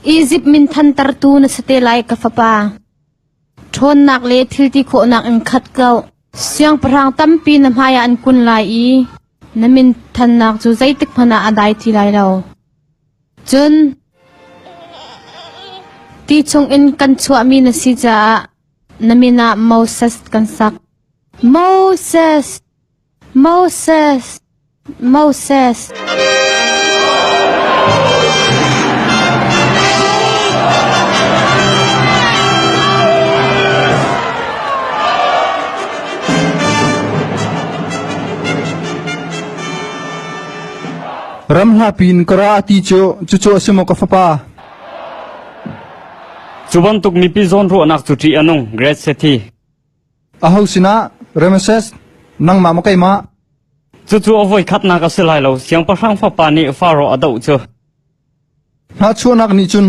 Egypt min than tartu na sa telay ka fapa. Thon nak le thilti kho nak ang khat kau. Siang parang tampi na maya an kun lai I. Na min than nak chu zaitik phana adai ti lai lo. Chun ti chung in kan chua mi na si ja na mina Moses kan sak. Moses! Moses! Moses! Ramhlapin kara ati cho asimo ka fapa. Chubantuk mi pizon ro anak chuti anong great sethi. Ahaw sina Ramesses nang mama kay ma. Chu avoid khat na ka silai lo siang pa sang fa pa ni faro adau chu. Na chuanak ni chun